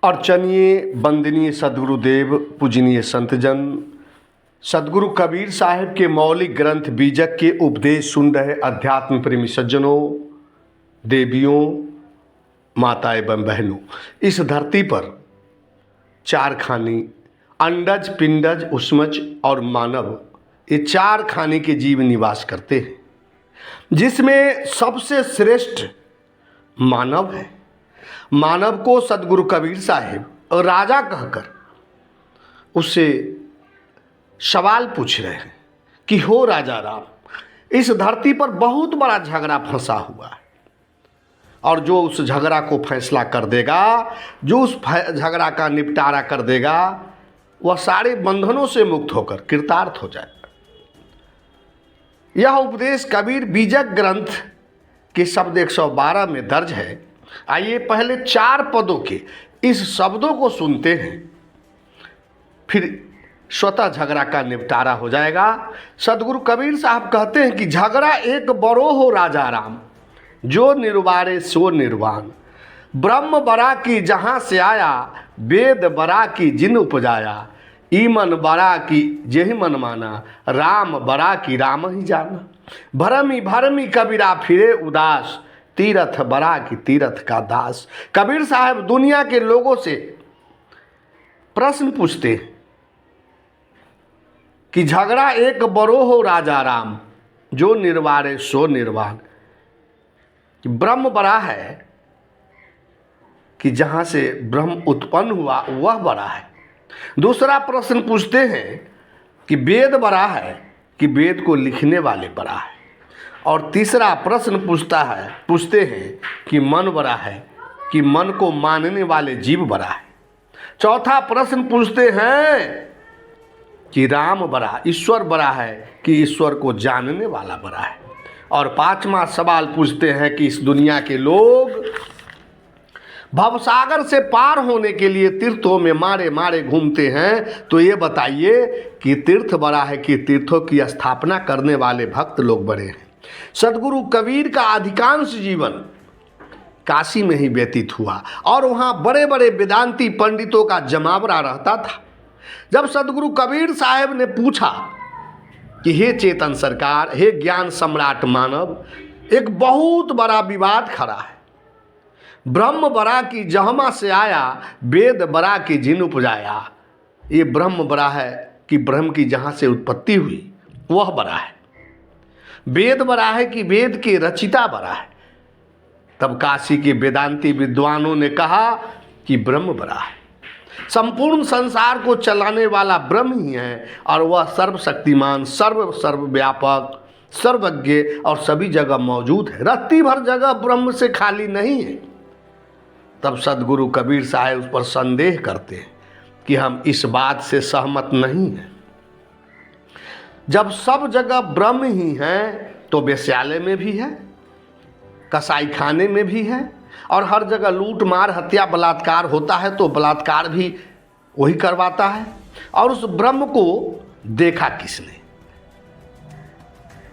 अर्चनीय वंदनीय सद्गुरुदेव पूजनीय संतजन सदगुरु कबीर साहब के मौलिक ग्रंथ बीजक के उपदेश सुन रहे अध्यात्म प्रेमी सज्जनों, देवियों, माता एवं बहनों, इस धरती पर चार खानी अंडज, पिंडज, उष्मज और मानव, ये चार खाने के जीव निवास करते हैं, जिसमें सबसे श्रेष्ठ मानव है। मानव को सदगुरु कबीर साहब राजा कहकर उससे सवाल पूछ रहे हैं कि हो राजा राम, इस धरती पर बहुत बड़ा झगड़ा फंसा हुआ है और जो उस झगड़ा को फैसला कर देगा, जो उस झगड़ा का निपटारा कर देगा, वह सारे बंधनों से मुक्त होकर कृतार्थ हो जाएगा। यह उपदेश कबीर बीजक ग्रंथ के शब्द 112 में दर्ज है। आइए पहले चार पदों के इस शब्दों को सुनते हैं, फिर स्वतः झगड़ा का निपटारा हो जाएगा। सदगुरु कबीर साहब कहते हैं कि झगड़ा एक बड़ो हो राजा राम, जो निर्वारे सो निर्वाण। ब्रह्म बरा की जहाँ से आया, वेद बरा की जिन उपजाया। ईमन बरा की जेहि मन माना, राम बरा की राम ही जाना। भरमी भरमी कबीरा फिरे उदास, तीरथ बरा की तीरथ का दास। कबीर साहब दुनिया के लोगों से प्रश्न पूछते हैं कि झगड़ा एक बड़ो हो राजा राम, जो निर्वारे सो निर्वाण। ब्रह्म बड़ा है कि जहां से ब्रह्म उत्पन्न हुआ वह बड़ा है। दूसरा प्रश्न पूछते हैं कि वेद बड़ा है कि वेद को लिखने वाले बड़ा है। और तीसरा प्रश्न पूछते हैं कि मन बड़ा है कि मन को मानने वाले जीव बड़ा है। चौथा प्रश्न पूछते हैं कि राम बड़ा, ईश्वर बड़ा है कि ईश्वर को जानने वाला बड़ा है। और पांचवा सवाल पूछते हैं कि इस दुनिया के लोग भवसागर से पार होने के लिए तीर्थों में मारे मारे घूमते हैं, तो ये बताइए कि तीर्थ बड़ा है कि तीर्थों की स्थापना करने वाले भक्त लोग बड़े हैं। सदगुरु कबीर का अधिकांश जीवन काशी में ही व्यतीत हुआ और वहाँ बड़े बड़े वेदांती पंडितों का जमावड़ा रहता था। जब सदगुरु कबीर साहब ने पूछा कि हे चेतन सरकार, हे ज्ञान सम्राट मानव, एक बहुत बड़ा विवाद खड़ा है। ब्रह्म बड़ा की जहमा से आया, वेद बड़ा की जिन उपजाया। ये ब्रह्म बड़ा है कि ब्रह्म की जहाँ से उत्पत्ति हुई वह बड़ा है। वेद बड़ा है कि वेद के रचिता बड़ा है। तब काशी के वेदांती विद्वानों ने कहा कि ब्रह्म बड़ा है। संपूर्ण संसार को चलाने वाला ब्रह्म ही है और वह सर्वशक्तिमान, सर्वव्यापक, सर्वज्ञ और सभी जगह मौजूद है। रत्ती भर जगह ब्रह्म से खाली नहीं है। तब सदगुरु कबीर साहब उस पर संदेह करते हैं कि हम इस बात से सहमत नहीं हैं। जब सब जगह ब्रह्म ही है तो वेश्यालय में भी है, कसाई खाने में भी है, और हर जगह लूट मार हत्या बलात्कार होता है तो बलात्कार भी वही करवाता है। और उस ब्रह्म को देखा किसने?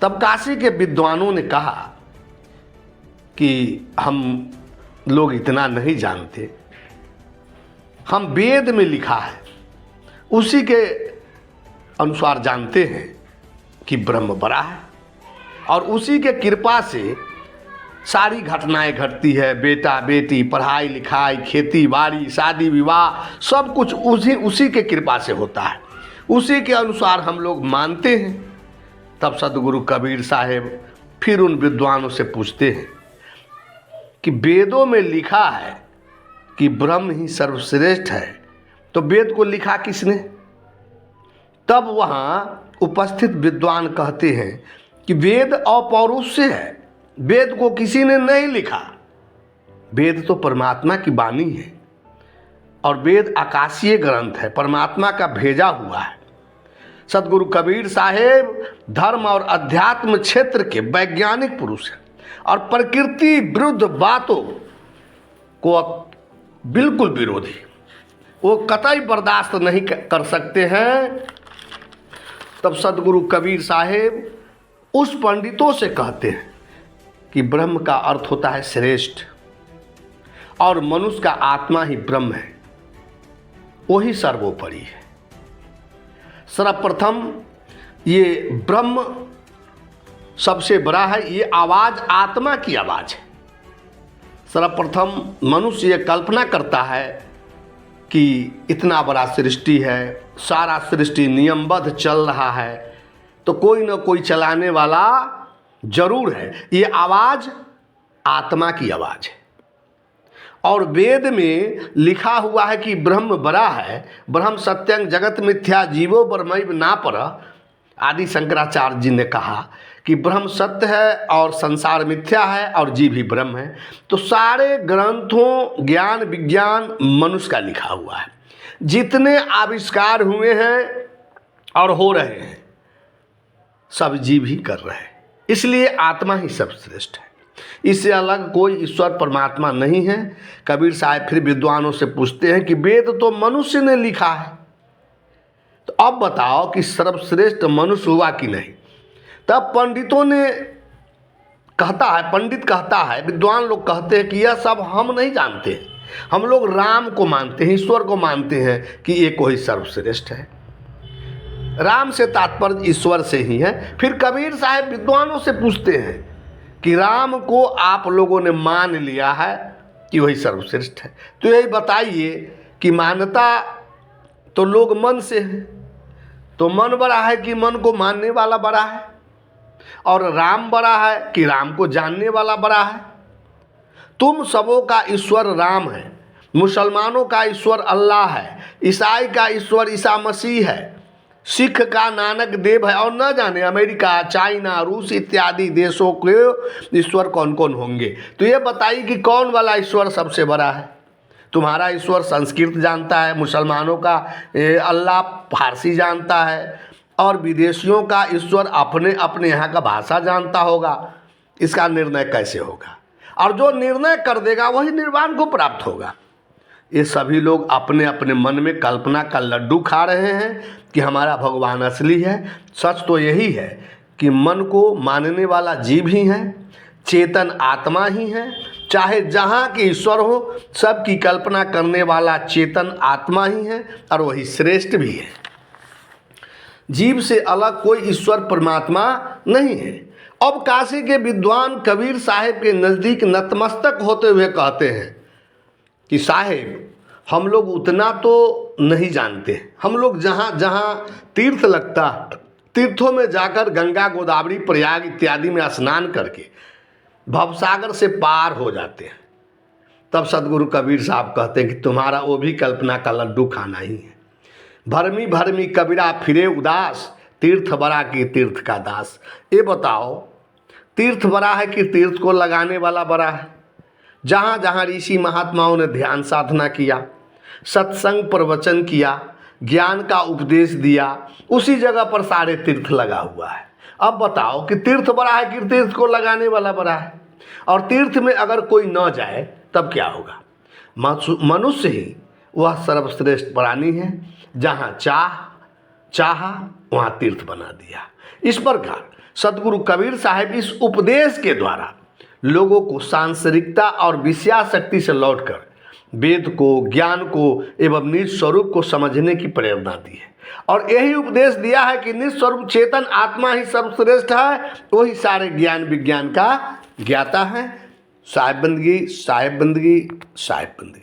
तब काशी के विद्वानों ने कहा कि हम लोग इतना नहीं जानते, हम वेद में लिखा है उसी के अनुसार जानते हैं कि ब्रह्म बड़ा है और उसी के कृपा से सारी घटनाएं घटती है। बेटा बेटी, पढ़ाई लिखाई, खेती बाड़ी, शादी विवाह, सब कुछ उसी के कृपा से होता है। उसी के अनुसार हम लोग मानते हैं। तब सदगुरु कबीर साहब फिर उन विद्वानों से पूछते हैं कि वेदों में लिखा है कि ब्रह्म ही सर्वश्रेष्ठ है, तो वेद को लिखा किसने? तब वहाँ उपस्थित विद्वान कहते हैं कि वेद अपौरुषेय है, वेद को किसी ने नहीं लिखा। वेद तो परमात्मा की वाणी है और वेद आकाशीय ग्रंथ है, परमात्मा का भेजा हुआ है। सदगुरु कबीर साहब धर्म और अध्यात्म क्षेत्र के वैज्ञानिक पुरुष हैं और प्रकृति विरुद्ध बातों को बिल्कुल विरोधी, वो कतई बर्दाश्त नहीं कर सकते हैं। तब सदगुरु कबीर साहब उस पंडितों से कहते हैं कि ब्रह्म का अर्थ होता है श्रेष्ठ और मनुष्य का आत्मा ही ब्रह्म है। वही सर्वोपरि है। सर्वप्रथम ये ब्रह्म सबसे बड़ा है, ये आवाज़ आत्मा की आवाज़ है। सर्वप्रथम मनुष्य ये कल्पना करता है कि इतना बड़ा सृष्टि है, सारा सृष्टि नियमबद्ध चल रहा है, तो कोई ना कोई चलाने वाला जरूर है। ये आवाज़ आत्मा की आवाज़ है। और वेद में लिखा हुआ है कि ब्रह्म बड़ा है, ब्रह्म सत्यं जगत मिथ्या जीवो ब्रह्मैव नापर। आदि शंकराचार्य जी ने कहा कि ब्रह्म सत्य है और संसार मिथ्या है और जीव ही ब्रह्म है। तो सारे ग्रंथों, ज्ञान विज्ञान मनुष्य का लिखा हुआ है। जितने आविष्कार हुए हैं और हो रहे हैं सब जीव ही कर रहे हैं, इसलिए आत्मा ही सर्वश्रेष्ठ है। इससे अलग कोई ईश्वर परमात्मा नहीं है। कबीर साहब फिर विद्वानों से पूछते हैं कि वेद तो मनुष्य ने लिखा है, तो अब बताओ कि सर्वश्रेष्ठ मनुष्य हुआ कि नहीं। तब पंडितों ने पंडित कहता है, विद्वान लोग कहते हैं कि यह सब हम नहीं जानते हैं, हम लोग राम को मानते हैं, ईश्वर को मानते हैं कि एक वही सर्वश्रेष्ठ है। राम से तात्पर्य ईश्वर से ही है। फिर कबीर साहब विद्वानों से पूछते हैं कि राम को आप लोगों ने मान लिया है कि वही सर्वश्रेष्ठ है, तो यही बताइए कि मान्यता तो लोग मन से है, तो मन बड़ा है कि मन को मानने वाला बड़ा है, और राम बड़ा है कि राम को जानने वाला बड़ा है। तुम सबों का ईश्वर राम है, मुसलमानों का ईश्वर अल्लाह है, ईसाई का ईश्वर ईसा मसीह है, सिख का नानक देव है, और न जाने अमेरिका, चाइना, रूस इत्यादि देशों के ईश्वर कौन कौन होंगे। तो ये बताइए कि कौन वाला ईश्वर सबसे बड़ा है। तुम्हारा ईश्वर संस्कृत जानता है, मुसलमानों का अल्लाह फारसी जानता है, और विदेशियों का ईश्वर अपने अपने यहाँ का भाषा जानता होगा। इसका निर्णय कैसे होगा? और जो निर्णय कर देगा वही निर्वाण को प्राप्त होगा। ये सभी लोग अपने अपने मन में कल्पना का लड्डू खा रहे हैं कि हमारा भगवान असली है। सच तो यही है कि मन को मानने वाला जीव ही है, चेतन आत्मा ही है। चाहे जहाँ के ईश्वर हो, सबकी कल्पना करने वाला चेतन आत्मा ही है, और वही श्रेष्ठ भी है। जीव से अलग कोई ईश्वर परमात्मा नहीं है। अब काशी के विद्वान कबीर साहब के नज़दीक नतमस्तक होते हुए कहते हैं कि साहेब, हम लोग उतना तो नहीं जानते। हम लोग जहाँ जहाँ तीर्थ लगता, तीर्थों में जाकर गंगा गोदावरी प्रयाग इत्यादि में स्नान करके भवसागर से पार हो जाते हैं। तब सदगुरु कबीर साहब कहते हैं कि तुम्हारा वो भी कल्पना का लड्डू खाना ही है। भरमी भरमी कबीरा फिरे उदास, तीर्थ बड़ा कि तीर्थ का दास। ये बताओ, तीर्थ बड़ा है कि तीर्थ को लगाने वाला बड़ा है? जहाँ जहाँ ऋषि महात्माओं ने ध्यान साधना किया, सत्संग प्रवचन किया, ज्ञान का उपदेश दिया, उसी जगह पर सारे तीर्थ लगा हुआ है। अब बताओ कि तीर्थ बड़ा है कि तीर्थ को लगाने वाला बड़ा है? और तीर्थ में अगर कोई न जाए तब क्या होगा? मनुष्य ही वह सर्वश्रेष्ठ प्राणी है। जहाँ चाहा वहाँ तीर्थ बना दिया। इस प्रकार सदगुरु कबीर साहब इस उपदेश के द्वारा लोगों को सांसारिकता और विषयाशक्ति से लौटकर वेद को, ज्ञान को एवं निज स्वरूप को समझने की प्रेरणा दी है। और यही उपदेश दिया है कि निज स्वरूप चेतन आत्मा ही सर्वश्रेष्ठ है, वही सारे ज्ञान विज्ञान का ज्ञाता है। साहेब बंदगी, साहेब बंदगी, साहेब बंदगी।